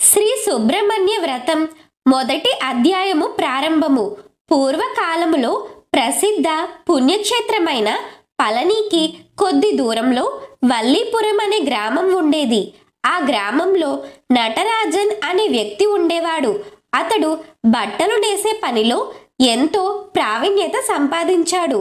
శ్రీ సుబ్రహ్మణ్య వ్రతం మొదటి అధ్యాయము ప్రారంభము. పూర్వకాలములో ప్రసిద్ధ పుణ్యక్షేత్రమైన పళనికి కొద్ది దూరంలో వల్లీపురం అనే గ్రామం ఉండేది. ఆ గ్రామంలో నటరాజన్ అనే వ్యక్తి ఉండేవాడు. అతడు బట్టలు నేసే పనిలో ఎంతో ప్రావీణ్యత సంపాదించాడు.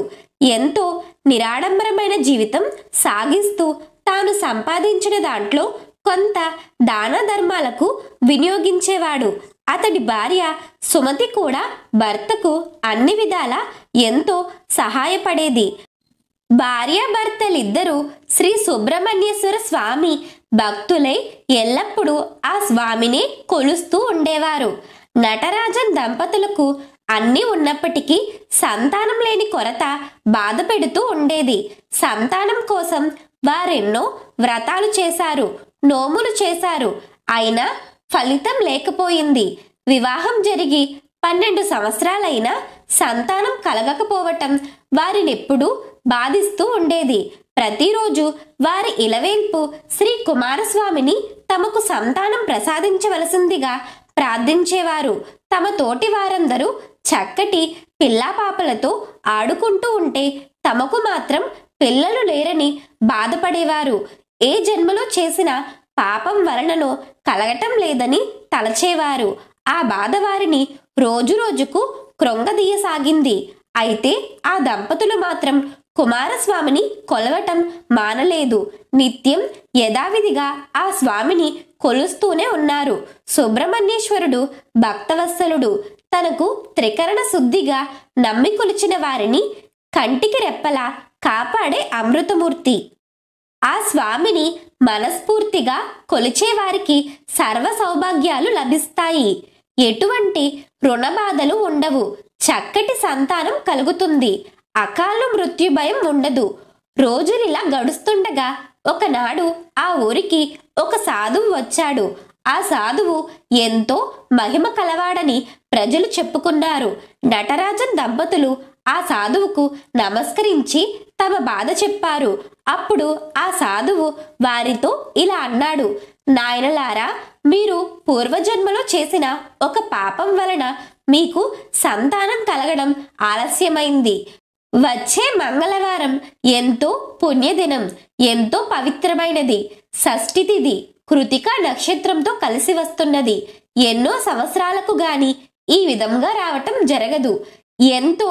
ఎంతో నిరాడంబరమైన జీవితం సాగిస్తూ తాను సంపాదించిన దాంట్లో కొంత దాన ధర్మాలకు వినియోగించేవాడు. అతడి భార్య సుమతి కూడా భర్తకు అన్ని విధాలా ఎంతో సహాయపడేది. భార్యాభర్తలిద్దరూ శ్రీ సుబ్రహ్మణ్యేశ్వర స్వామి భక్తులై ఎల్లప్పుడూ ఆ స్వామిని కొలుస్తూ ఉండేవారు. నటరాజన్ దంపతులకు అన్నీ ఉన్నప్పటికీ సంతానం లేని కొరత బాధ పెడుతూ ఉండేది. సంతానం కోసం వారెన్నో వ్రతాలు చేశారు, నోములు చేశారు. అయినా ఫలితం లేకపోయింది. వివాహం జరిగి 12 సంవత్సరాలైనా సంతానం కలగకపోవటం వారినెప్పుడూ బాధిస్తూ ఉండేది. ప్రతిరోజు వారి ఇలవేల్పు శ్రీ కుమారస్వామిని తమకు సంతానం ప్రసాదించవలసిందిగా ప్రార్థించేవారు. తమ తోటి వారందరూ చక్కటి పిల్లాపాపలతో ఆడుకుంటూ ఉంటే తమకు మాత్రం పిల్లలు లేరని బాధపడేవారు. ఏ జన్మలో చేసిన పాపం వలననో కలగటం లేదని తలచేవారు. ఆ బాధ వారిని రోజు రోజుకు కృంగదీయసాగింది. అయితే ఆ దంపతులు మాత్రం కుమారస్వామిని కొలవటం మానలేదు. నిత్యం యథావిధిగా ఆ స్వామిని కొలుస్తూనే ఉన్నారు. సుబ్రహ్మణ్యేశ్వరుడు భక్తవత్సలుడు. తనకు త్రికరణ శుద్ధిగా నమ్మి కొలిచిన వారిని కంటికి రెప్పలా కాపాడే అమృతమూర్తి. ఆ స్వామిని మనస్ఫూర్తిగా కొలిచేవారికి సర్వ సౌభాగ్యాలు లభిస్తాయి. ఎటువంటి రుణబాధలు ఉండవు. చక్కటి సంతానం కలుగుతుంది. అకాల మృత్యు భయం ఉండదు. రోజులిలా గడుస్తుండగా ఒకనాడు ఆ ఊరికి ఒక సాధువు వచ్చాడు. ఆ సాధువు ఎంతో మహిమ కలవాడని ప్రజలు చెప్పుకున్నారు. నటరాజన్ దంపతులు ఆ సాధువుకు నమస్కరించి తమ బాధ చెప్పారు. అప్పుడు ఆ సాధువు వారితో ఇలా అన్నాడు: నాయనలారా, మీరు పూర్వజన్మలో చేసిన ఒక పాపం వలన మీకు సంతానం కలగడం ఆలస్యమైంది. వచ్చే మంగళవారం ఎంతో పుణ్యదినం, ఎంతో పవిత్రమైనది. షష్ఠి తిథి కృతికా నక్షత్రంతో కలిసి వస్తున్నది. ఎన్నో సంవత్సరాలకు గాని ఈ విధంగా రావటం జరగదు. ఎంతో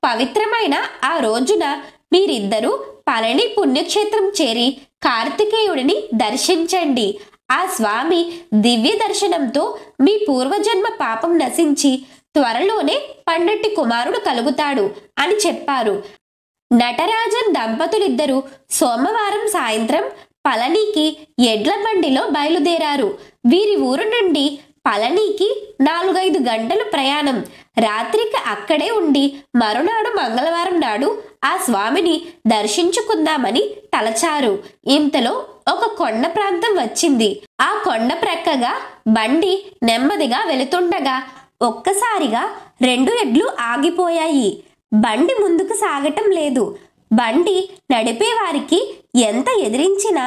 పవిత్రమైన ఆ రోజున మీరిద్దరూ పళని పుణ్యక్షేత్రం చేరి కార్తికేయుడిని దర్శించండి. ఆ స్వామి దివ్య దర్శనంతో మీ పూర్వజన్మ పాపం నశించి త్వరలోనే పండంటి కుమారుడు కలుగుతాడు అని చెప్పారు. నటరాజన్ దంపతులిద్దరూ సోమవారం సాయంత్రం పళనికి ఎడ్ల బండిలో బయలుదేరారు. వీరి ఊరు నుండి పళనికి 4-5 గంటలు ప్రయాణం. రాత్రికి అక్కడే ఉండి మరునాడు మంగళవారం నాడు ఆ స్వామిని దర్శించుకుందామని తలచారు. ఇంతలో ఒక కొండ ప్రాంతం వచ్చింది. ఆ కొండ ప్రక్కగా బండి నెమ్మదిగా వెళుతుండగా ఒక్కసారిగా 2 ఎడ్లు ఆగిపోయాయి. బండి ముందుకు సాగటం లేదు. బండి నడిపేవారికి ఎంత ఎదిరించినా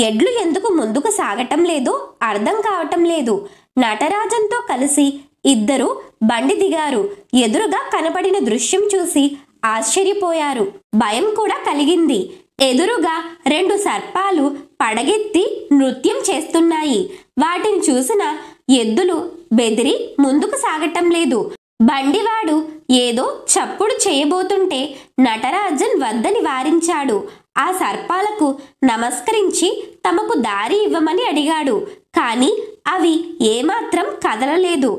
ఎడ్లు ఎందుకు ముందుకు సాగటం లేదో అర్థం కావటం లేదు. నటరాజన్తో కలిసి ఇద్దరు బండి దిగారు. ఎదురుగా కనపడిన దృశ్యం చూసి ఆశ్చర్యపోయారు. భయం కూడా కలిగింది. ఎదురుగా 2 సర్పాలు పడగెత్తి నృత్యం చేస్తున్నాయి. వాటిని చూసిన ఎద్దులు బెదిరి ముందుకు సాగటం లేదు. బండివాడు ఏదో చప్పుడు చేయబోతుంటే నటరాజన్ వద్దని వారించాడు. ఆ సర్పాలకు నమస్కరించి తమకు దారి ఇవ్వమని అడిగాడు. కానీ అవి ఏమాత్రం కదలలేదు.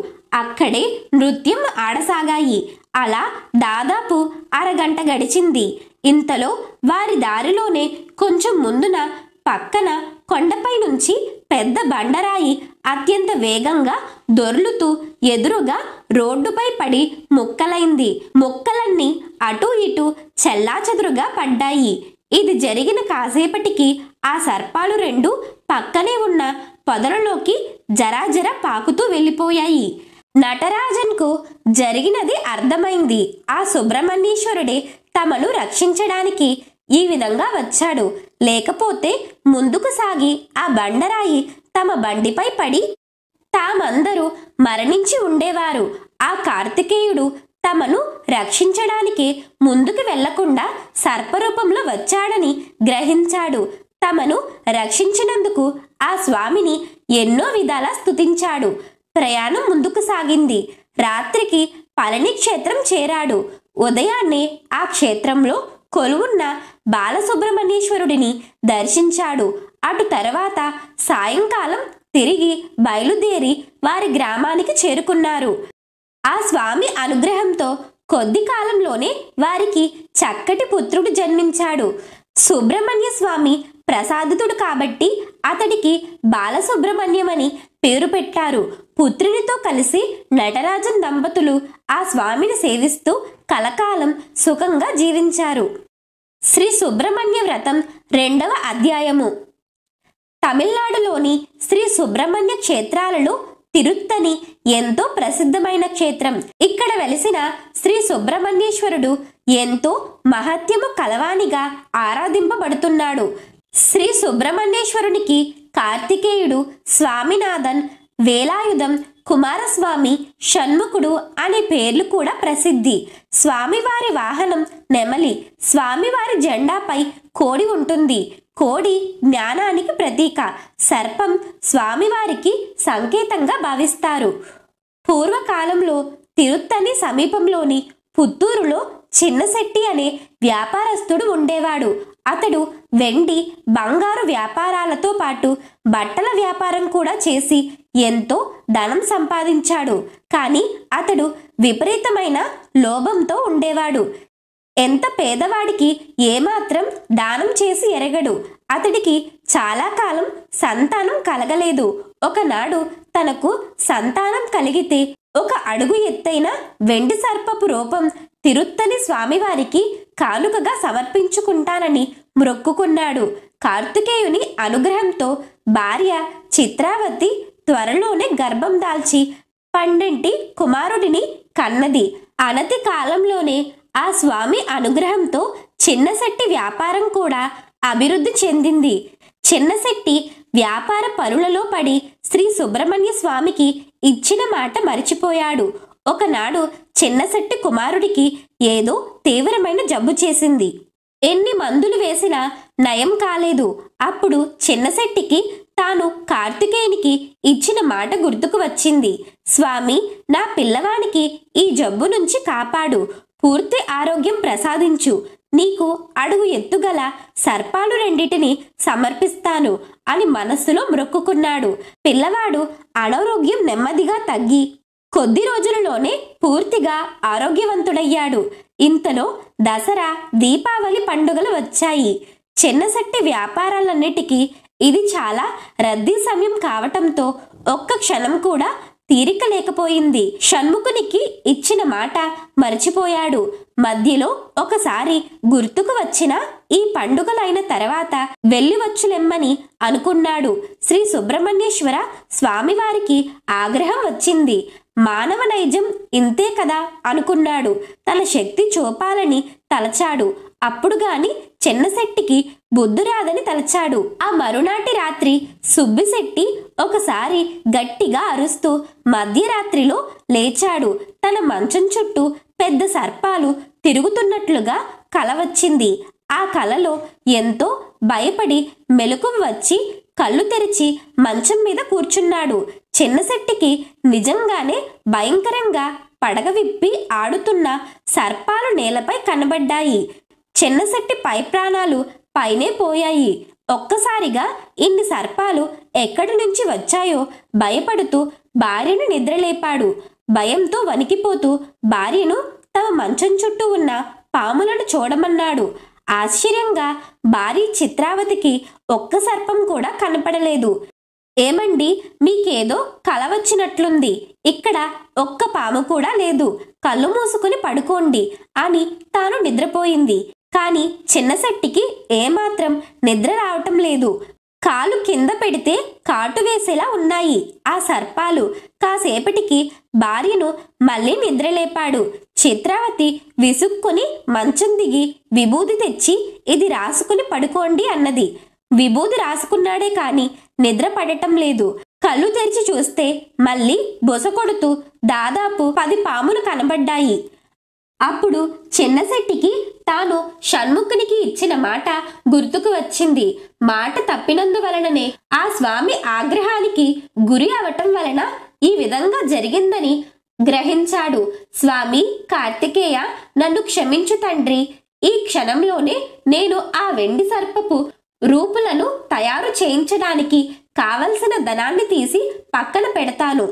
అక్కడే నృత్యం ఆడసాగాయి. అలా దాదాపు అరగంట గడిచింది. ఇంతలో వారి దారిలోనే కొంచెం ముందున పక్కన కొండపై నుంచి పెద్ద బండరాయి అత్యంత వేగంగా దొర్లుతూ ఎదురుగా రోడ్డుపై పడి ముక్కలైంది. ముక్కలన్నీ అటూ ఇటూ చెల్లాచెదురుగా పడ్డాయి. ఇది జరిగిన కాసేపటికి ఆ సర్పాలు 2 పక్కనే ఉన్న పొదలలోకి జరాజర పాకుతూ వెళ్ళిపోయాయి. నటరాజన్కు జరిగినది అర్థమైంది. ఆ సుబ్రహ్మణ్యేశ్వరుడే తమను రక్షించడానికి ఈ విధంగా వచ్చాడు. లేకపోతే ముందుకు సాగి ఆ బండరాయి తమ బండిపై పడి తామందరూ మరణించి ఉండేవారు. ఆ కార్తికేయుడు తమను రక్షించడానికి ముందుకు వెళ్లకుండా సర్పరూపంలో వచ్చాడని గ్రహించాడు. తమను రక్షించినందుకు ఆ స్వామిని ఎన్నో విధాలా స్తుతించాడు. ప్రయాణం ముందుకు సాగింది. రాత్రికి పళని క్షేత్రం చేరాడు. ఉదయాన్నే ఆ క్షేత్రంలో కొలువున్న బాలసుబ్రహ్మణ్యేశ్వరుడిని దర్శించాడు. అటు తర్వాత సాయంకాలం తిరిగి బయలుదేరి వారి గ్రామానికి చేరుకున్నారు. ఆ స్వామి అనుగ్రహంతో కొద్ది కాలంలోనే వారికి చక్కటి పుత్రుడు జన్మించాడు. సుబ్రహ్మణ్య స్వామి ప్రసాదితుడు కాబట్టి అతడికి బాలసుబ్రహ్మణ్యమని పేరు పెట్టారు. పుత్రునితో కలిసి నటరాజన్ దంపతులు ఆ స్వామిని సేవిస్తూ కలకాలం సుఖంగా జీవించారు. శ్రీ సుబ్రహ్మణ్య వ్రతం 2వ అధ్యాయము. తమిళనాడులోని శ్రీ సుబ్రహ్మణ్య క్షేత్రాలలో తిరుత్తని ఎంతో ప్రసిద్ధమైన క్షేత్రం. ఇక్కడ వెలిసిన శ్రీ సుబ్రహ్మణ్యేశ్వరుడు ఎంతో మహత్యము కలవానిగా ఆరాధింపబడుతున్నాడు. శ్రీ సుబ్రహ్మణ్యేశ్వరునికి కార్తికేయుడు, స్వామినాథన్, వేలాయుధం, కుమారస్వామి, షణ్ముఖుడు అనే పేర్లు కూడా ప్రసిద్ధి. స్వామివారి వాహనం నెమలి. స్వామివారి జెండాపై కోడి ఉంటుంది. కోడి జ్ఞానానికి ప్రతీక. సర్పం స్వామివారికి సంకేతంగా భావిస్తారు. పూర్వకాలంలో తిరుత్తని సమీపంలోని పుత్తూరులో చిన్నశెట్టి అనే వ్యాపారస్తుడు ఉండేవాడు. అతడు వెండి, బంగారు వ్యాపారాలతో పాటు బట్టల వ్యాపారం కూడా చేసి ఎంతో ధనం సంపాదించాడు. కానీ అతడు విపరీతమైన లోభంతో ఉండేవాడు. ఎంత పేదవాడికి ఏమాత్రం దానం చేసి ఎరగడు. అతడికి చాలా కాలం సంతానం కలగలేదు. ఒకనాడు తనకు సంతానం కలిగితే ఒక అడుగు ఎత్తైన వెండి సర్పపు రూపం తిరుత్తని స్వామివారికి కానుకగా సమర్పించుకుంటానని మ్రొక్కుకున్నాడు. కార్తికేయుని అనుగ్రహంతో భార్య చిత్రావతి త్వరలోనే గర్భం దాల్చి 12 కుమారుడిని కన్నది. అనతి కాలంలోనే ఆ స్వామి అనుగ్రహంతో చిన్నశెట్టి వ్యాపారం కూడా అభివృద్ధి చెందింది. చిన్నశెట్టి వ్యాపార పనులలో పడి శ్రీ సుబ్రహ్మణ్య స్వామికి ఇచ్చిన మాట మరిచిపోయాడు. ఒకనాడు చిన్నశెట్టి కుమారుడికి ఏదో తీవ్రమైన జబ్బు చేసింది. ఎన్ని మందులు వేసినా నయం కాలేదు. అప్పుడు చిన్నశెట్టికి తాను కార్తికేయునికి ఇచ్చిన మాట గుర్తుకు వచ్చింది. స్వామి, నా పిల్లవానికి ఈ జబ్బు నుంచి కాపాడు, పూర్తి ఆరోగ్యం ప్రసాదించు, నీకు అడుగు ఎత్తుగల సర్పాలు 2 సమర్పిస్తాను అని మనస్సులో మ్రొక్కుకున్నాడు. పిల్లవాడు అనారోగ్యం నెమ్మదిగా తగ్గి కొద్ది రోజులలోనే పూర్తిగా ఆరోగ్యవంతుడయ్యాడు. ఇంతలో దసరా, దీపావళి పండుగలు వచ్చాయి. చిన్నశెట్టి వ్యాపారాలన్నిటికీ ఇది చాలా రద్దీ సమయం కావటంతో ఒక్క క్షణం కూడా తీరిక లేకపోయింది. షణ్ముఖునికి ఇచ్చిన మాట మర్చిపోయాడు. మధ్యలో ఒకసారి గుర్తుకు వచ్చిన ఈ పండుగలైన తర్వాత వెళ్ళివచ్చులెమ్మని అనుకున్నాడు. శ్రీ సుబ్రహ్మణ్యేశ్వర స్వామివారికి ఆగ్రహం వచ్చింది. మానవ నైజం ఇంతే కదా అనుకున్నాడు. తన శక్తి చూపాలని తలచాడు. అప్పుడు గాని చిన్నశెట్టికి బుద్ధి రాదని తలచాడు. ఆ మరునాటి రాత్రి సుబ్బిశెట్టి ఒకసారి గట్టిగా అరుస్తూ మధ్యరాత్రిలో లేచాడు. తన మంచం చుట్టూ పెద్ద సర్పాలు తిరుగుతున్నట్లుగా కల వచ్చింది. ఆ కలలో ఎంతో భయపడి మెలకువ వచ్చి కళ్ళు తెరిచి మంచం మీద కూర్చున్నాడు. చిన్నశెట్టికి నిజంగానే భయంకరంగా పడగ విప్పి ఆడుతున్న సర్పాలు నేలపై కనబడ్డాయి. చిన్నశెట్టి పై ప్రాణాలు పైనే పోయాయి. ఒక్కసారిగా ఇన్ని సర్పాలు ఎక్కడి నుంచి వచ్చాయో భయపడుతూ భార్యను నిద్రలేపాడు. భయంతో వణికిపోతూ భార్యను తమ మంచం చుట్టూ ఉన్న పాములను చూడమన్నాడు. ఆశ్చర్యంగా భార్య చిత్రావతికి ఒక్క సర్పం కూడా కనపడలేదు. ఏమండి, మీకేదో కల వచ్చినట్లుంది. ఇక్కడ ఒక్క పాము కూడా లేదు. కళ్ళు మూసుకుని పడుకోండి అని తాను నిద్రపోయింది. కాని చిన్నశెట్టికి ఏమాత్రం నిద్ర రావటం లేదు. కాలు కింద పెడితే కాటు వేసేలా ఉన్నాయి ఆ సర్పాలు. కాసేపటికి భార్యను మళ్ళీ నిద్రలేపాడు. చిత్రావతి విసుక్కుని మంచం దిగి విభూది తెచ్చి ఇది రాసుకుని పడుకోండి అన్నది. విభూది రాసుకున్నాడే కాని నిద్ర పడటం లేదు. కళ్ళు తెరిచి చూస్తే మళ్ళీ బొసకొడుతూ దాదాపు 10 పాములు కనబడ్డాయి. అప్పుడు చిన్నశెట్టికి తాను షణ్ముఖునికి ఇచ్చిన మాట గుర్తుకు వచ్చింది. మాట తప్పినందువలననే ఆ స్వామి ఆగ్రహానికి గురి అవటం వలన ఈ విధంగా జరిగిందని గ్రహించాడు. స్వామి కార్తికేయ, నన్ను క్షమించు తండ్రి. ఈ క్షణంలోనే నేను ఆ వెండి సర్పపు రూపులను తయారు చేయించడానికి కావలసిన ధనాన్ని తీసి పక్కన పెడతాను.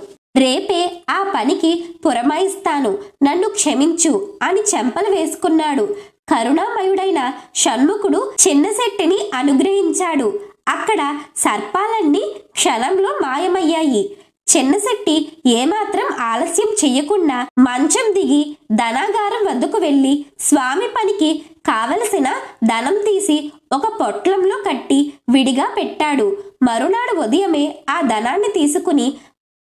రేపే ఆ పనికి పురమాయిస్తాను. నన్ను క్షమించు అని చెంపలు వేసుకున్నాడు. కరుణామయుడైన షణ్ముఖుడు చిన్నశెట్టిని అనుగ్రహించాడు. అక్కడ సర్పాలన్నీ క్షణంలో మాయమయ్యాయి. చిన్నశెట్టి ఏమాత్రం ఆలస్యం చెయ్యకుండా మంచం దిగి ధనాగారం వద్దకు వెళ్లి స్వామి పనికి కావలసిన ధనం తీసి ఒక పొట్లంలో కట్టి విడిగా పెట్టాడు. మరునాడు ఉదయమే ఆ ధనాన్ని తీసుకుని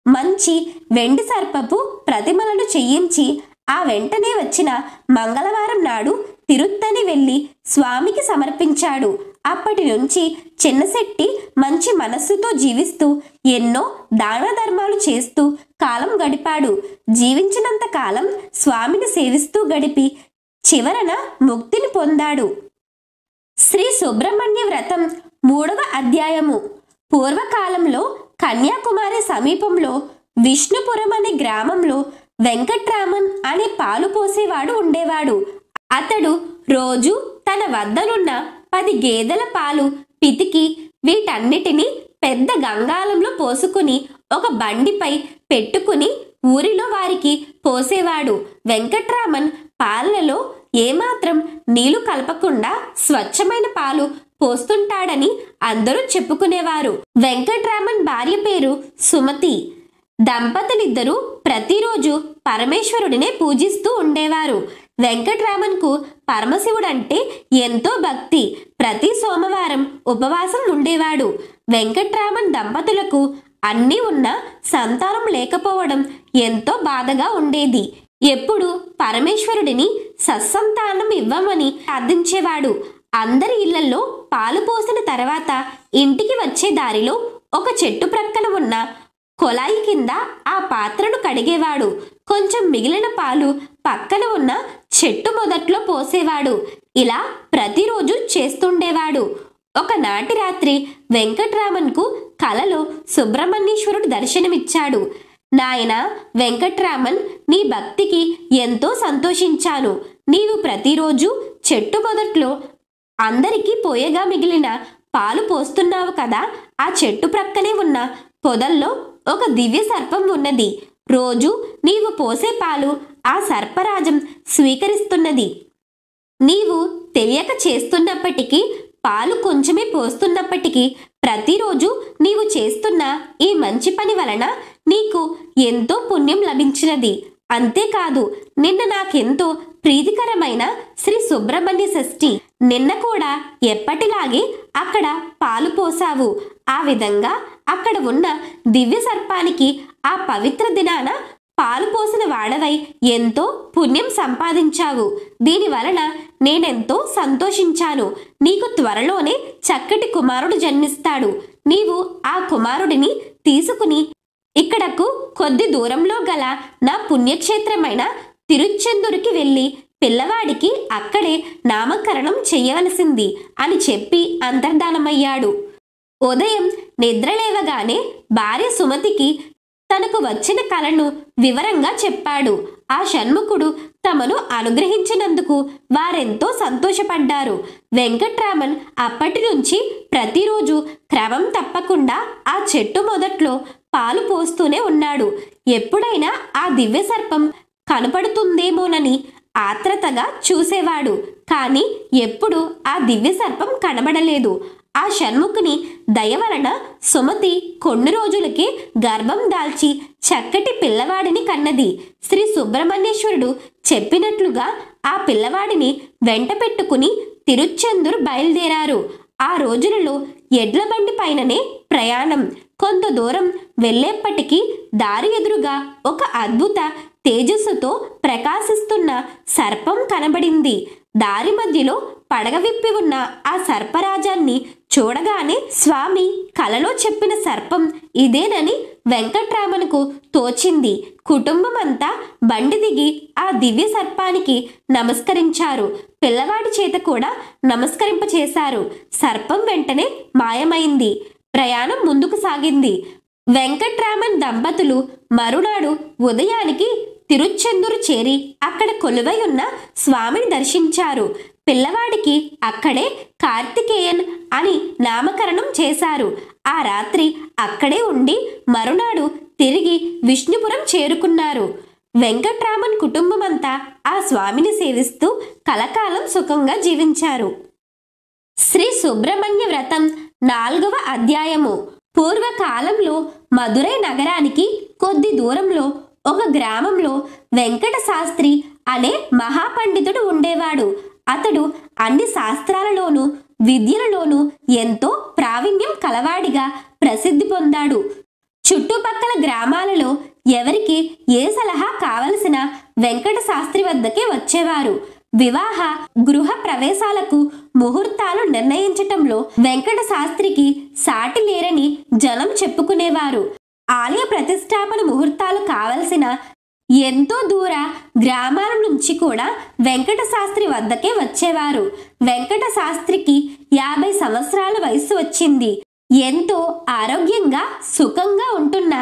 మంచి వెండి సర్పపు ప్రతిమలను చెయ్యించి ఆ వెంటనే వచ్చిన మంగళవారం నాడు తిరుత్తని వెళ్లి స్వామికి సమర్పించాడు. అప్పటి నుంచి చిన్నశెట్టి మంచి మనస్సుతో జీవిస్తూ ఎన్నో దాన ధర్మాలు చేస్తూ కాలం గడిపాడు. జీవించినంత కాలం స్వామిని సేవిస్తూ గడిపి చివరన ముక్తిని పొందాడు. శ్రీ సుబ్రహ్మణ్య వ్రతం 3వ అధ్యాయము. పూర్వకాలంలో కన్యాకుమారి సమీపంలో విష్ణుపురం అనే గ్రామంలో వెంకట్రామన్ అనే పాలు పోసేవాడు ఉండేవాడు. అతడు రోజు తన వద్దనున్న 10 గేదెల పాలు పితికి వీటన్నిటినీ పెద్ద గంగాళంలో పోసుకుని ఒక బండిపై పెట్టుకుని ఊరిలో వారికి పోసేవాడు. వెంకట్రామన్ పాలలో ఏమాత్రం నీళ్లు కలపకుండా స్వచ్ఛమైన పాలు పోస్తుంటాడని అందరూ చెప్పుకునేవారు. వెంకట్రామన్ భార్య పేరు సుమతి. దంపతులిద్దరూ ప్రతిరోజు పరమేశ్వరుడినే పూజిస్తూ ఉండేవారు. వెంకట్రామన్కు పరమశివుడంటే ఎంతో భక్తి. ప్రతి సోమవారం ఉపవాసం ఉండేవాడు. వెంకట్రామన్ దంపతులకు అన్నీ ఉన్నా సంతానం లేకపోవడం ఎంతో బాధగా ఉండేది. ఎప్పుడు పరమేశ్వరుడిని సత్సంతానం ఇవ్వమని ప్రార్థించేవాడు. అందరి ఇళ్లలో పాలు పోసిన తర్వాత ఇంటికి వచ్చే దారిలో ఒక చెట్టు ప్రక్కన ఉన్న కొలాయి కింద ఆ పాత్రను కడిగేవాడు. కొంచెం మిగిలిన పాలు పక్కన ఉన్న చెట్టు మొదట్లో పోసేవాడు. ఇలా ప్రతిరోజు చేస్తుండేవాడు. ఒకనాటి రాత్రి వెంకట్రామన్కు కలలో సుబ్రహ్మణ్యేశ్వరుడు దర్శనమిచ్చాడు. నాయనా వెంకట్రామన్, నీ భక్తికి ఎంతో సంతోషించాను. నీవు ప్రతిరోజు చెట్టు మొదట్లో అందరికీ పోయగా మిగిలిన పాలు పోస్తున్నావు కదా. ఆ చెట్టు ప్రక్కనే ఉన్న పొదల్లో ఒక దివ్య సర్పం ఉన్నది. రోజు నీవు పోసే పాలు ఆ సర్పరాజం స్వీకరిస్తున్నది. నీవు తెలియక చేస్తున్నప్పటికీ, పాలు కొంచెమే పోస్తున్నప్పటికీ ప్రతిరోజు నీవు చేస్తున్న ఈ మంచి పని వలన నీకు ఎంతో పుణ్యం లభించినది. అంతేకాదు, నిన్న నాకెంతో ప్రీతికరమైన శ్రీ సుబ్రహ్మణ్య షష్ఠి. నిన్న కూడా ఎప్పటిలాగే అక్కడ పాలు పోసావు. ఆ విధంగా అక్కడ ఉన్న దివ్య సర్పానికి ఆ పవిత్ర దినాన పాలు పోసిన వాడవై ఎంతో పుణ్యం సంపాదించావు. దీని వలన నేనెంతో సంతోషించాను. నీకు త్వరలోనే చక్కటి కుమారుడు జన్మిస్తాడు. నీవు ఆ కుమారుడిని తీసుకుని ఇక్కడకు కొద్ది దూరంలో గల నా పుణ్యక్షేత్రమైన తిరుచెందూరుకి వెళ్ళి పిల్లవాడికి అక్కడే నామకరణం చెయ్యవలసింది అని చెప్పి అంతర్ధానమయ్యాడు. ఉదయం నిద్రలేవగానే భార్య సుమతికి తనకు వచ్చిన కలను వివరంగా చెప్పాడు. ఆ షణ్ముఖుడు తమను అనుగ్రహించినందుకు వారెంతో సంతోషపడ్డారు. వెంకట్రామన్ అప్పటి నుంచి ప్రతిరోజు క్రమం తప్పకుండా ఆ చెట్టు మొదట్లో పాలు పోస్తూనే ఉన్నాడు. ఎప్పుడైనా ఆ దివ్య సర్పం కనపడుతుందేమోనని ఆత్రతగా చూసేవాడు. కానీ ఎప్పుడు ఆ దివ్య సర్పం కనబడలేదు. ఆ షణ్ముఖుని దయ వలన సుమతి కొన్ని రోజులకే గర్భం దాల్చి చక్కటి పిల్లవాడిని కన్నది. శ్రీ సుబ్రహ్మణ్యేశ్వరుడు చెప్పినట్లుగా ఆ పిల్లవాడిని వెంట పెట్టుకుని తిరుచెందూరు బయలుదేరారు. ఆ రోజులలో ఎడ్ల బండి పైననే ప్రయాణం. కొంత దూరం వెళ్ళేప్పటికీ దారి ఎదురుగా ఒక అద్భుత తేజస్సుతో ప్రకాశిస్తున్న సర్పం కనబడింది. దారి మధ్యలో పడగ విప్పి ఉన్న ఆ సర్పరాజాన్ని చూడగానే స్వామి కలలో చెప్పిన సర్పం ఇదేనని వెంకట్రామన్కు తోచింది. కుటుంబమంతా బండి దిగి ఆ దివ్య సర్పానికి నమస్కరించారు. పిల్లవాడి చేత కూడా నమస్కరింపచేశారు. సర్పం వెంటనే మాయమైంది. ప్రయాణం ముందుకు సాగింది. వెంకట్రామన్ దంపతులు మరునాడు ఉదయానికి తిరుచెందూరు చేరి అక్కడ కొలువై ఉన్న స్వామిని దర్శించారు. పిల్లవాడికి అక్కడే కార్తికేయన్ అని నామకరణం చేశారు. ఆ రాత్రి అక్కడే ఉండి మరునాడు తిరిగి విష్ణుపురం చేరుకున్నారు. వెంకట్రామన్ కుటుంబమంతా ఆ స్వామిని సేవిస్తూ కలకాలం సుఖంగా జీవించారు. శ్రీ సుబ్రహ్మణ్య వ్రతం 4వ అధ్యాయము. పూర్వకాలంలో మదురై నగరానికి కొద్ది దూరంలో ఒక గ్రామంలో వెంకట శాస్త్రి అనే మహాపండితుడు ఉండేవాడు. అతడు అన్ని శాస్త్రాలలోనూ విద్యలలోనూ ఎంతో ప్రావీణ్యం కలవాడిగా ప్రసిద్ధి పొందాడు. చుట్టుపక్కల గ్రామాలలో ఎవరికి ఏ సలహా కావలసిన వెంకట శాస్త్రి వద్దకే వచ్చేవారు. వివాహ గృహ ప్రవేశాలకు ముహూర్తాలు నిర్ణయించటంలో వెంకట శాస్త్రికి సాటి లేరని జనం చెప్పుకునేవారు. ఆలయ ప్రతిష్టాపన ముహూర్తాలు కావలసిన ఎంతో దూర గ్రామాల నుంచి కూడా వెంకట శాస్త్రి వద్దకే వచ్చేవారు. వెంకట శాస్త్రికి 50 సంవత్సరాల వయసు వచ్చింది. ఎంతో ఆరోగ్యంగా సుఖంగా ఉంటున్న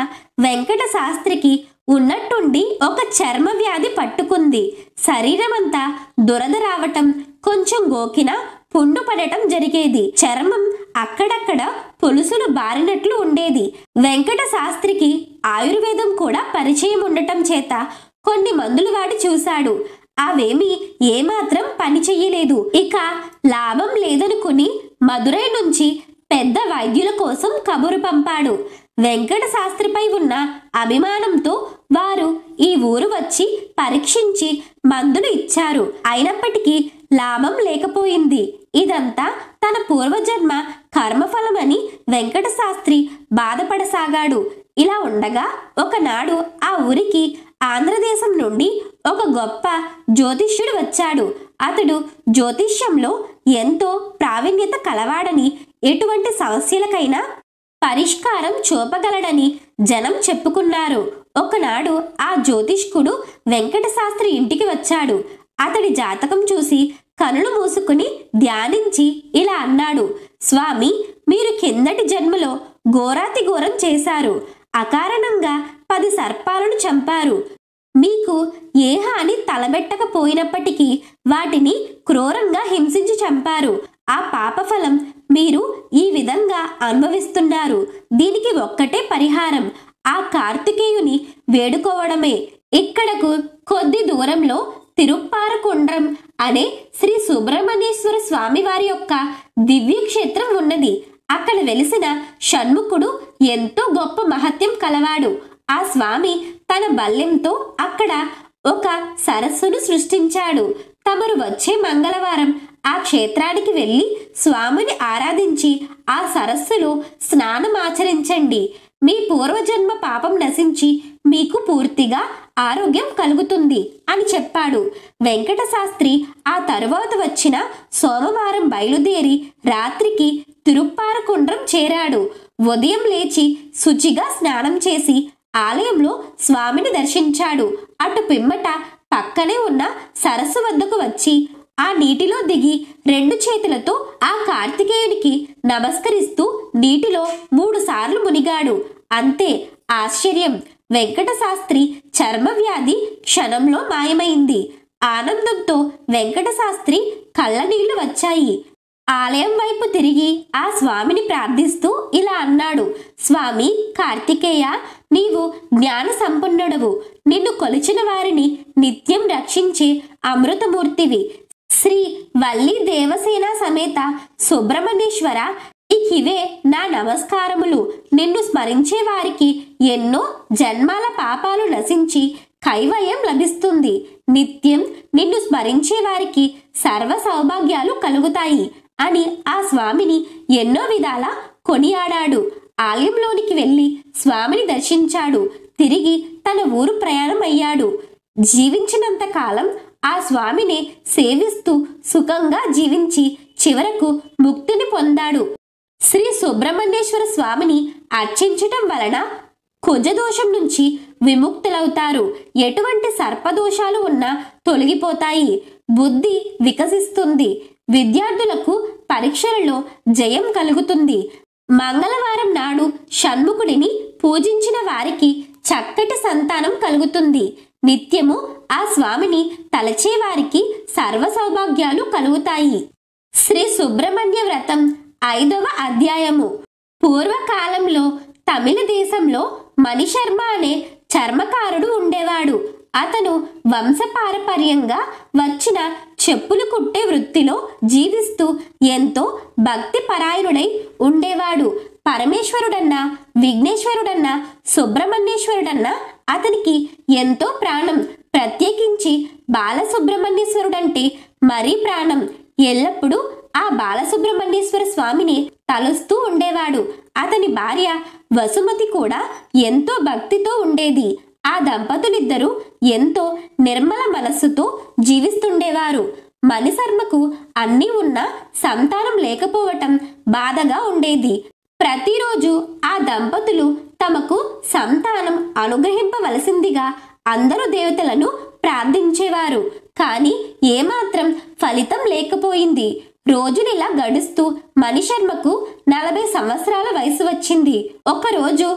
వెంకట శాస్త్రికి ఉన్నట్టుండి ఒక చర్మ వ్యాధి పట్టుకుంది. శరీరమంతా దురద రావటం, కొంచెం గోకినా పుండు పడటం జరిగేది. చర్మం అక్కడక్కడ పొలుసులు బారినట్లు ఉండేది. వెంకట శాస్త్రికి ఆయుర్వేదం కూడా పరిచయం ఉండటం చేత కొన్ని మందులు వాడి చూశాడు. అవేమీ ఏమాత్రం పని చెయ్యలేదు. ఇక లాభం లేదనుకుని మదురై నుంచి పెద్ద వైద్యుల కోసం కబురు పంపాడు. వెంకట శాస్త్రిపై ఉన్న అభిమానంతో వారు ఈ ఊరు వచ్చి పరీక్షించి మందులు ఇచ్చారు. అయినప్పటికీ లాభం లేకపోయింది. ఇదంతా తన పూర్వజన్మ కర్మఫలమని వెంకట శాస్త్రి బాధపడసాగాడు. ఇలా ఉండగా ఒకనాడు ఆ ఊరికి ఆంధ్రదేశం నుండి ఒక గొప్ప జ్యోతిష్యుడు వచ్చాడు. అతడు జ్యోతిష్యంలో ఎంతో ప్రావీణ్యత కలవాడని, ఎటువంటి సమస్యలకైనా పరిష్కారం చూపగలడని జనం చెప్పుకున్నారు. ఒకనాడు ఆ జ్యోతిష్కుడు వెంకట శాస్త్రి ఇంటికి వచ్చాడు. అతడి జాతకం చూసి కనులు మూసుకుని ధ్యానించి ఇలా అన్నాడు: స్వామి, మీరు కిందటి జన్మలో ఘోరాతి ఘోరం చేశారు. అకారణంగా 10 సర్పాలను చంపారు. మీకు ఏ హాని తలబెట్టకపోయినప్పటికీ వాటిని క్రూరంగా హింసించి చంపారు. ఆ పాపఫలం మీరు ఈ విధంగా అనుభవిస్తున్నారు. దీనికి ఒక్కటే పరిహారం, ఆ కార్తికేయుని వేడుకోవడమే. ఇక్కడకు కొద్ది దూరంలో తిరుప్పారకుండ్రం అనే శ్రీ సుబ్రహ్మణ్యేశ్వర స్వామి వారి యొక్క దివ్య క్షేత్రం ఉన్నది. అక్కడ వెలిసిన షణ్ముఖుడు ఎంతో గొప్ప మహత్యం కలవాడు. ఆ స్వామి తన బల్యంతో అక్కడ ఒక సరస్సును సృష్టించాడు. తమరు వచ్చే మంగళవారం ఆ క్షేత్రానికి వెళ్ళి స్వామిని ఆరాధించి ఆ సరస్సులో స్నానమాచరించండి. మీ పూర్వజన్మ పాపం నశించి మీకు పూర్తిగా ఆరోగ్యం కలుగుతుంది అని చెప్పాడు. వెంకట శాస్త్రి ఆ తరువాత వచ్చిన సోమవారం బయలుదేరి రాత్రికి తిరుప్పారకుండ్రం చేరాడు. ఉదయం లేచి శుచిగా స్నానం చేసి ఆలయంలో స్వామిని దర్శించాడు. అటు పిమ్మట పక్కనే ఉన్న సరస్సు వద్దకు వచ్చి ఆ నీటిలో దిగి 2 చేతులతో ఆ కార్తికేయునికి నమస్కరిస్తూ నీటిలో 3 సార్లు మునిగాడు. అంతే, ఆశ్చర్యం! వెంకట శాస్త్రి చర్మ వ్యాధి క్షణంలో మాయమైంది. ఆనందంతో వెంకట శాస్త్రి కళ్ళనీళ్లు వచ్చాయి. ఆలయం వైపు తిరిగి ఆ స్వామిని ప్రార్థిస్తూ ఇలా అన్నాడు: స్వామి కార్తికేయ, నీవు జ్ఞాన సంపన్నుడవు. నిన్ను కొలిచిన వారిని నిత్యం రక్షించే అమృతమూర్తివి. శ్రీ వల్లి దేవసేన సమేత సుబ్రహ్మణ్యేశ్వర, ఇవే నా నమస్కారములు. నిన్ను స్మరించే వారికి ఎన్నో జన్మాల పాపాలు నశించి కైవల్యం లభిస్తుంది. నిత్యం నిన్ను స్మరించే వారికి సర్వ సౌభాగ్యాలు కలుగుతాయి అని ఆ స్వామిని ఎన్నో విధాల కొనియాడాడు. ఆలయంలోనికి వెళ్లి స్వామిని దర్శించాడు. తిరిగి తన ఊరు ప్రయాణం అయ్యాడు. జీవించినంత కాలం ఆ స్వామిని సేవిస్తూ సుఖంగా జీవించి చివరకు ముక్తిని పొందాడు. శ్రీ సుబ్రహ్మణ్యేశ్వర స్వామిని అర్చించటం వలన కుజదోషం నుంచి విముక్తులవుతారు. ఎటువంటి సర్పదోషాలు ఉన్నా తొలగిపోతాయి. బుద్ధి వికసిస్తుంది. విద్యార్థులకు పరీక్షలలో జయం కలుగుతుంది. మంగళవారం నాడు షణ్ముఖుడిని పూజించిన వారికి చక్కటి సంతానం కలుగుతుంది. నిత్యము ఆ స్వామిని తలచే వారికి సర్వ సౌభాగ్యాలు కలుగుతాయి. శ్రీ సుబ్రహ్మణ్య వ్రతం 5వ అధ్యాయము. పూర్వకాలంలో తమిళ దేశంలో మణిశర్మ అనే చర్మకారుడు ఉండేవాడు. అతను వంశపారపర్యంగా వచ్చిన చెప్పులు కుట్టే వృత్తిలో జీవిస్తూ ఎంతో భక్తి పరాయణుడై ఉండేవాడు. పరమేశ్వరుడన్నా, విఘ్నేశ్వరుడన్నా, సుబ్రహ్మణ్యేశ్వరుడన్నా అతనికి ఎంతో ప్రాణం. ప్రత్యేకించి బాలసుబ్రహ్మణ్యేశ్వరుడంటే మరీ ప్రాణం. ఎల్లప్పుడూ ఆ బాలసుబ్రహ్మణ్యేశ్వర స్వామిని తలుస్తూ ఉండేవాడు. అతని భార్య వసుమతి కూడా ఎంతో భక్తితో ఉండేది. ఆ దంపతులిద్దరూ ఎంతో నిర్మల మనస్సుతో జీవిస్తుండేవారు. మణిశర్మకు అన్నీ ఉన్నా సంతానం లేకపోవటం బాధగా ఉండేది. ప్రతిరోజు ఆ దంపతులు తమకు సంతానం అనుగ్రహింపవలసిందిగా అందరూ దేవతలను ప్రార్థించేవారు. కానీ ఏమాత్రం ఫలితం లేకపోయింది. రోజులిలా గడుస్తూ మణిశర్మకు 40 సంవత్సరాల వయసు వచ్చింది. ఒకరోజు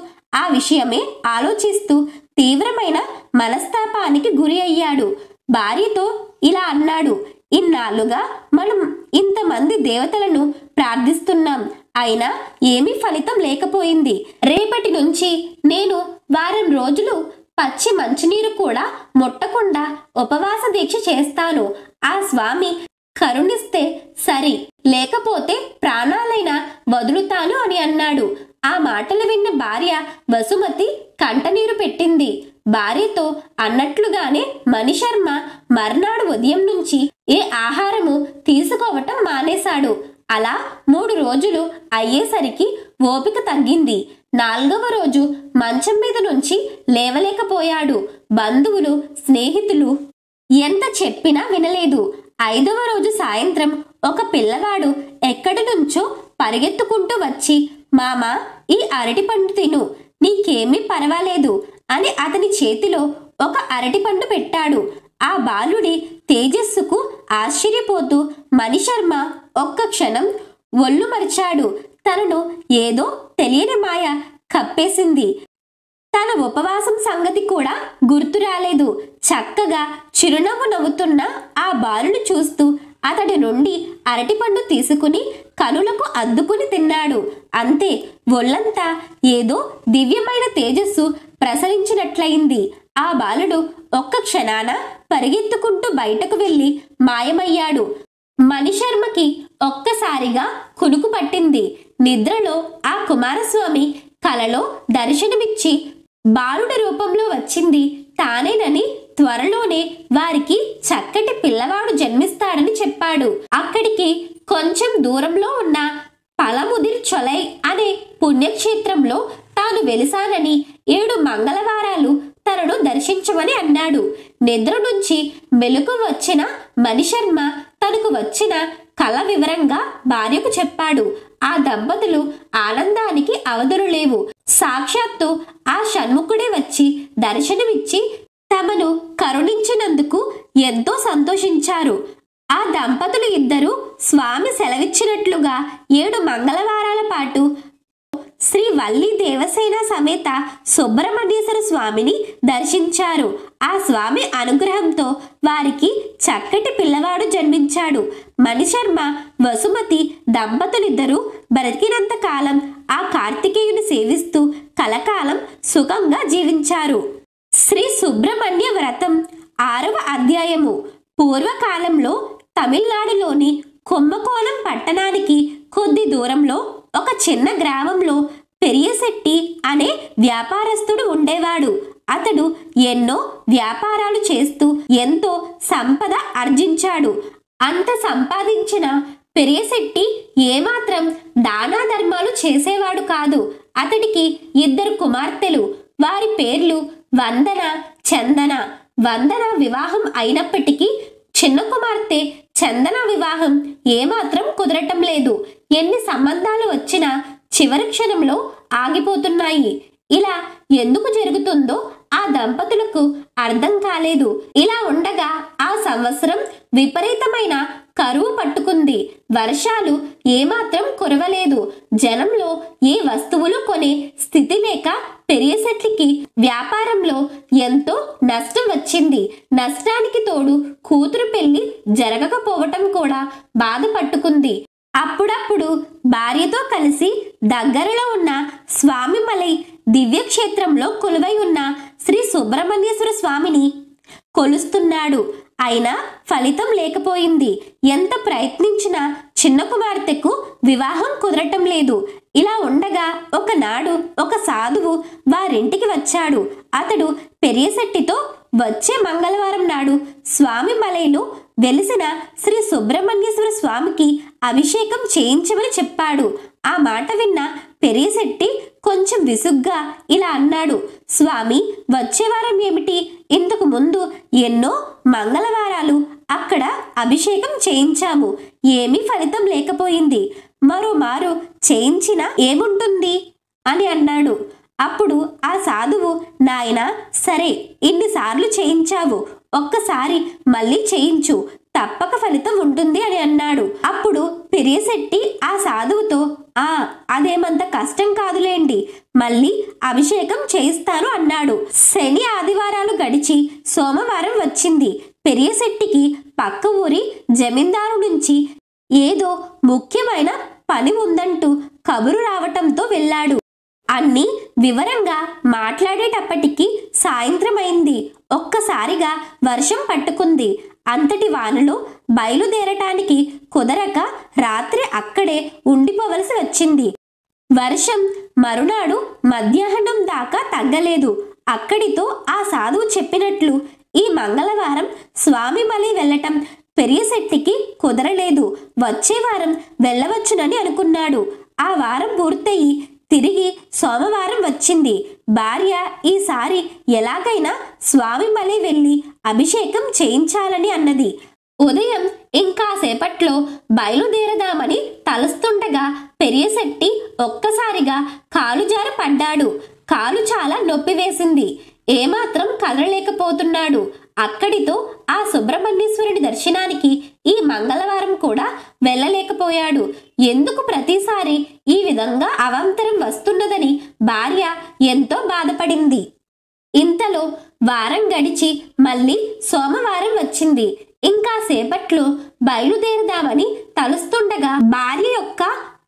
ఆ విషయమే ఆలోచిస్తూ తీవ్రమైన మనస్తాపానికి గురి అయ్యాడు. భార్యతో ఇలా అన్నాడు, ఇన్నాళ్ళుగా మనం ఇంతమంది దేవతలను ప్రార్థిస్తున్నాం, అయినా ఏమీ ఫలితం లేకపోయింది. రేపటి నుంచి నేను వారం రోజులు పచ్చి మంచినీరు కూడా ముట్టకుండా ఉపవాస దీక్ష చేస్తాను. ఆ స్వామి కరుణిస్తే సరి, లేకపోతే ప్రాణాలైనా వదులుతాను అని అన్నాడు. ఆ మాటలు విన్న భార్య వసుమతి కంటనీరు పెట్టింది. భార్యతో అన్నట్లుగానే మణిశర్మ మర్నాడు ఉదయం నుంచి ఏ ఆహారము తీసుకోవటం మానేశాడు. అలా 3 రోజులు అయ్యేసరికి ఓపిక తగ్గింది. 4వ రోజు మంచం మీద నుంచి లేవలేకపోయాడు. బంధువులు, స్నేహితులు ఎంత చెప్పినా వినలేదు. 5వ రోజు సాయంత్రం ఒక పిల్లవాడు ఎక్కడి నుంచో పరిగెత్తుకుంటూ వచ్చి, మామా, ఈ అరటిపండు తిను, నీకేమీ పర్వాలేదు అని అతని చేతిలో ఒక అరటిపండు పెట్టాడు. ఆ బాలుడి తేజస్సుకు ఆశ్చర్యపోతూ మణిశర్మ ఒక్క క్షణం ఒళ్ళు మరిచాడు. తనను ఏదో తెలియని మాయ కప్పేసింది. తన ఉపవాసం సంగతి కూడా గుర్తు రాలేదు. చక్కగా చిరునవ్వు నవ్వుతున్న ఆ బాలుని చూస్తూ అతడి నుండి అరటిపండు తీసుకుని కనులకు అద్దుకుని తిన్నాడు. అంతే, ఒళ్ళంతా ఏదో దివ్యమైన తేజస్సు ప్రసరించినట్లయింది. ఆ బాలుడు ఒక్క క్షణాన పరిగెత్తుకుంటూ బయటకు వెళ్లి మాయమయ్యాడు. మణిశర్మకి ఒక్కసారిగా కునుకు పట్టింది. నిద్రలో ఆ కుమారస్వామి కలలో దర్శనమిచ్చి బాలుడి రూపంలో వచ్చింది తానేనని, త్వరలోనే వారికి చక్కటి పిల్లవాడు జన్మిస్తాడని చెప్పాడు. అక్కడికి కొంచెం దూరంలో ఉన్న పలముదిర్ చొలై అనే పుణ్యక్షేత్రంలో తాను వెలిసానని 7 మంగళవారాలు తనను దర్శించమని అన్నాడు. నిద్ర నుంచి మెలకు వచ్చిన మణిశర్మ తనకు వచ్చిన కల వివరంగా భార్యకు చెప్పాడు. ఆ దంపతులు ఆనందానికి అవధులు లేవు. సాక్షాత్తు ఆ షణ్ముఖుడే వచ్చి దర్శనమిచ్చి తమను కరుణించినందుకు ఎంతో సంతోషించారు. ఆ దంపతులు ఇద్దరు స్వామి సెలవిచ్చినట్లుగా 7 మంగళవారాల పాటు శ్రీ వల్లి దేవసేన సమేత సుబ్రహ్మణ్యేశ్వర స్వామిని దర్శించారు. ఆ స్వామి అనుగ్రహంతో వారికి చక్కటి పిల్లవాడు జన్మించాడు. మణిశర్మ, వసుమతి దంపతులిద్దరూ బ్రతికినంత కాలం ఆ కార్తికేయుని సేవిస్తూ కలకాలం సుఖంగా జీవించారు. శ్రీ సుబ్రహ్మణ్య వ్రతం 6వ అధ్యాయము. పూర్వకాలంలో తమిళనాడులోని కుంభకోణం పట్టణానికి కొద్ది దూరంలో ఒక చిన్న గ్రామంలో పెరియశెట్టి అనే వ్యాపారస్తుడు ఉండేవాడు. అతడు ఎన్నో వ్యాపారాలు చేస్తూ ఎంతో సంపద ఆర్జించాడు. అంత సంపాదించిన పెరియశెట్టి ఏమాత్రం దానా ధర్మాలు చేసేవాడు కాదు. అతడికి 2 కుమార్తెలు. వారి పేర్లు వందన, చందన. వందన వివాహం అయినప్పటికీ చిన్న కుమార్తె చందన వివాహం ఏమాత్రం కుదరటం లేదు. ఎన్ని సంబంధాలు వచ్చినా చివరి క్షణంలో ఆగిపోతున్నాయి. ఇలా ఎందుకు జరుగుతుందో ఆ దంపతులకు అర్థం కాలేదు. ఇలా ఉండగా ఆ సంవత్సరం విపరీతమైన కరువు పట్టుకుంది. వర్షాలు ఏమాత్రం కురవలేదు. జనంలో ఏ వస్తువులు కొనే స్థితి లేక పెరియశెట్టికి వ్యాపారంలో ఎంతో నష్టం వచ్చింది. నష్టానికి తోడు కూతురు పెళ్లి జరగకపోవటం కూడా బాధ పట్టుకుంది. అప్పుడప్పుడు భార్యతో కలిసి దగ్గరలో ఉన్న స్వామిమలై దివ్యక్షేత్రంలో కొలువై ఉన్న శ్రీ సుబ్రహ్మణ్యేశ్వర స్వామిని కొలుస్తున్నాడు. అయినా ఫలితం లేకపోయింది. ఎంత ప్రయత్నించినా చిన్న కుమార్తెకు వివాహం కుదరటం లేదు. ఇలా ఉండగా ఒకనాడు ఒక సాధువు వారింటికి వచ్చాడు. అతడు పెరియశెట్టితో వచ్చే మంగళవారం నాడు స్వామి మలైలో వెలిసిన శ్రీ సుబ్రహ్మణ్యేశ్వర స్వామికి అభిషేకం చేయించమని చెప్పాడు. ఆ మాట విన్న పెరియశెట్టి కొంచెం విసుగ్గా ఇలా అన్నాడు, స్వామి, వచ్చే వారం ఏమిటి? ఇంతకు ముందు ఎన్నో మంగళవారాలు అక్కడ అభిషేకం చేయించాము. ఏమీ ఫలితం లేకపోయింది. మరోమారు చేయించినా ఏముంటుంది అని అన్నాడు. అప్పుడు ఆ సాధువు, నాయనా, సరే, ఇన్నిసార్లు చేయించావు, ఒక్కసారి మళ్ళీ చేయించు, తప్పక ఫలితం ఉంటుంది అని అన్నాడు. అప్పుడు పెరియశెట్టి ఆ సాధువుతో, అదేమంత కష్టం కాదులేండి, మళ్ళీ అభిషేకం చేయిస్తాను అన్నాడు. శని ఆదివారాలు గడిచి సోమవారం వచ్చింది. పెరియశెట్టికి పక్క ఊరి జమీందారు నుంచి ఏదో ముఖ్యమైన పని ఉందంటూ కబురు రావటంతో వెళ్ళాడు. అన్ని వివరంగా మాట్లాడేటప్పటికి సాయంత్రమైంది. ఒక్కసారిగా వర్షం పట్టుకుంది. అంతటి వానలో బయలుదేరటానికి కుదరక రాత్రి అక్కడే ఉండిపోవలసి వచ్చింది. వర్షం మరునాడు మధ్యాహ్నం దాకా తగ్గలేదు. అక్కడితో ఆ సాధువు చెప్పినట్లు ఈ మంగళవారం స్వామిమలై వెళ్ళటం పెరియశెట్టికి కుదరలేదు. వచ్చే వారం వెళ్ళవచ్చునని అనుకున్నాడు. ఆ వారం పూర్తయి తిరిగి సోమవారం వచ్చింది. భార్య ఈసారి ఎలాగైనా స్వామిమలై వెళ్ళి అభిషేకం చేయించాలని అన్నది. ఉదయం ఇంకాసేపట్లో బయలుదేరదామని తలుస్తుండగా పెరియశెట్టి ఒక్కసారిగా కాలు జారి పడ్డాడు. కాలు చాలా నొప్పి వేసింది. ఏమాత్రం కదలలేకపోతున్నాడు. అక్కడితో ఆ సుబ్రహ్మణ్యేశ్వరుడి దర్శనానికి ఈ మంగళవారం కూడా వెళ్ళలేకపోయాడు. ఎందుకు ప్రతిసారి ఈ విధంగా అవాంతరం వస్తున్నదని భార్య ఎంతో బాధపడింది. ఇంతలో వారం గడిచి మళ్ళీ సోమవారం వచ్చింది. ఇంకా సేపట్లో బయలుదేరదామని తలుస్తుండగా భార్య యొక్క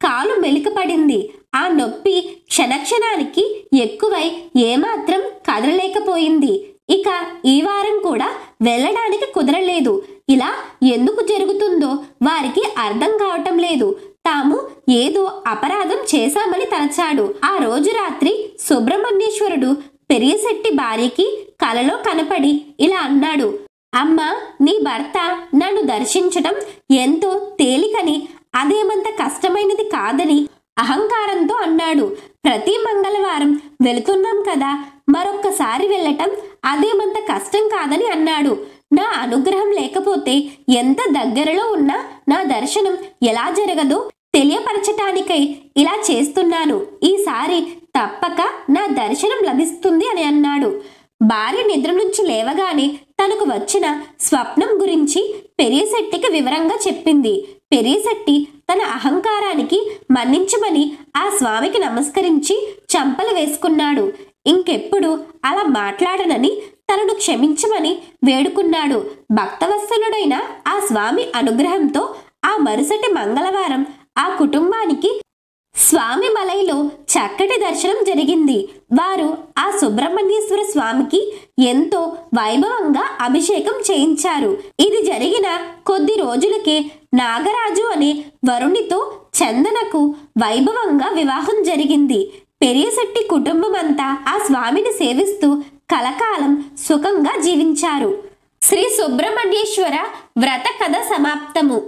కాలు మెలికపడింది. ఆ నొప్పి క్షణక్షణానికి ఎక్కువై ఏమాత్రం కదలలేకపోయింది. ఇక ఈ వారం కూడా వెళ్ళడానికి కుదరలేదు. ఇలా ఎందుకు జరుగుతుందో వారికి అర్థం కావటం లేదు. తాము ఏదో అపరాధం చేశామని తలచాడు. ఆ రోజు రాత్రి సుబ్రహ్మణ్యేశ్వరుడు పెరియశెట్టి భార్యకి కలలో కనపడి ఇలా అన్నాడు, అమ్మా, నీ భర్త నన్ను దర్శించటం ఎంతో తేలికని, అదేమంత కష్టమైనది కాదని అహంకారంతో అన్నాడు. ప్రతి మంగళవారం వెళుతున్నాం కదా, మరొక్కసారి వెళ్ళటం అదేమంత కష్టం కాదని అన్నాడు. నా అనుగ్రహం లేకపోతే ఎంత దగ్గరలో ఉన్నా నా దర్శనం ఎలా జరగదో తెలియపరచటానికై ఇలా చేస్తున్నాను. ఈసారి తప్పక నా దర్శనం లభిస్తుంది అని అన్నాడు. భార్య నిద్ర నుంచి లేవగానే తనకు వచ్చిన స్వప్నం గురించి పెరియశెట్టికి వివరంగా చెప్పింది. పెరియశెట్టి తన అహంకారానికి మన్నించమని ఆ స్వామికి నమస్కరించి చంపలు వేసుకున్నాడు. ఇంకెప్పుడు అలా మాట్లాడనని తనను క్షమించమని వేడుకున్నాడు. భక్తవత్సలుడైన ఆ స్వామి అనుగ్రహంతో ఆ మరుసటి మంగళవారం ఆ కుటుంబానికి స్వామిమలైలో చక్కటి దర్శనం జరిగింది. వారు ఆ సుబ్రహ్మణ్యేశ్వర స్వామికి ఎంతో వైభవంగా అభిషేకం చేయించారు. ఇది జరిగిన కొద్ది రోజులకే నాగరాజు అనే వరుణితో చందనకు వైభవంగా వివాహం జరిగింది. పెరియశెట్టి కుటుంబం అంతా ఆ స్వామిని సేవిస్తూ కలకాలం సుఖంగా జీవించారు. శ్రీ సుబ్రహ్మణ్యేశ్వర వ్రత కథ సమాప్తము.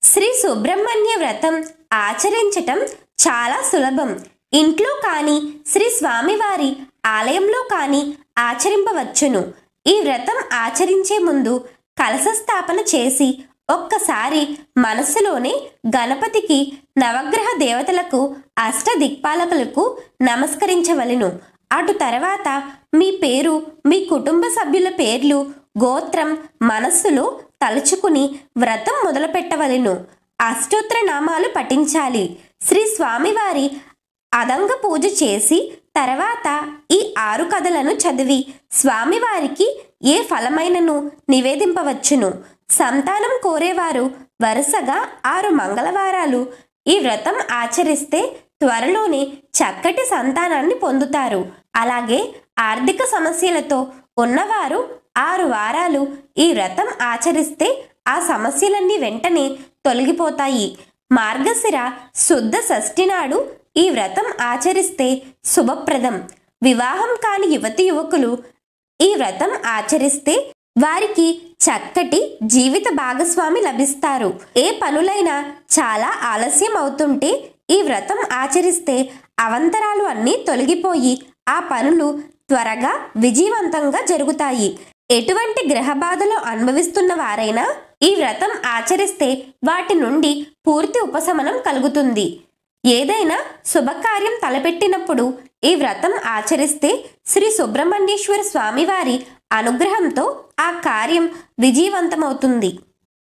శ్రీ సుబ్రహ్మణ్య వ్రతం ఆచరించటం చాలా సులభం. ఇంట్లో కానీ శ్రీ స్వామివారి ఆలయంలో కానీ ఆచరింపవచ్చును. ఈ వ్రతం ఆచరించే ముందు కలశ స్థాపన చేసి ఒక్కసారి మనస్సులోనే గణపతికి, నవగ్రహ దేవతలకు, అష్టదిక్పాలకులకు నమస్కరించవలెను. అటు తర్వాత మీ పేరు, మీ కుటుంబ సభ్యుల పేర్లు, గోత్రం మనస్సులో తలుచుకుని వ్రతం మొదలు పెట్టవలెను. అష్టోత్తర నామాలు పఠించాలి. శ్రీ స్వామివారి అదంగ పూజ చేసి తర్వాత ఈ 6 కథలను చదివి స్వామివారికి ఏ ఫలమైనను నివేదింపవచ్చును. సంతానం కోరేవారు వరుసగా 6 మంగళవారాలు ఈ వ్రతం ఆచరిస్తే త్వరలోనే చక్కటి సంతానాన్ని పొందుతారు. అలాగే ఆర్థిక సమస్యలతో ఉన్నవారు 6 వారాలు ఈ వ్రతం ఆచరిస్తే ఆ సమస్యలన్నీ వెంటనే తొలగిపోతాయి. మార్గశిర శుద్ధ షష్ఠి నాడు ఈ వ్రతం ఆచరిస్తే శుభప్రదం. వివాహం కాని యువతి యువకులు ఈ వ్రతం ఆచరిస్తే వారికి చక్కటి జీవిత భాగస్వామి లభిస్తారు. ఏ పనులైనా చాలా ఆలస్యం అవుతుంటే ఈ వ్రతం ఆచరిస్తే అవంతరాలు అన్నీ తొలగిపోయి ఆ పనులు త్వరగా విజయవంతంగా జరుగుతాయి. ఎటువంటి గ్రహ బాధలు అనుభవిస్తున్న వారైనా ఈ వ్రతం ఆచరిస్తే వాటి నుండి పూర్తి ఉపశమనం కలుగుతుంది. ఏదైనా శుభకార్యం తలపెట్టినప్పుడు ఈ వ్రతం ఆచరిస్తే శ్రీ సుబ్రహ్మణ్యేశ్వర స్వామివారి అనుగ్రహంతో ఆ కార్యం విజయవంతమవుతుంది.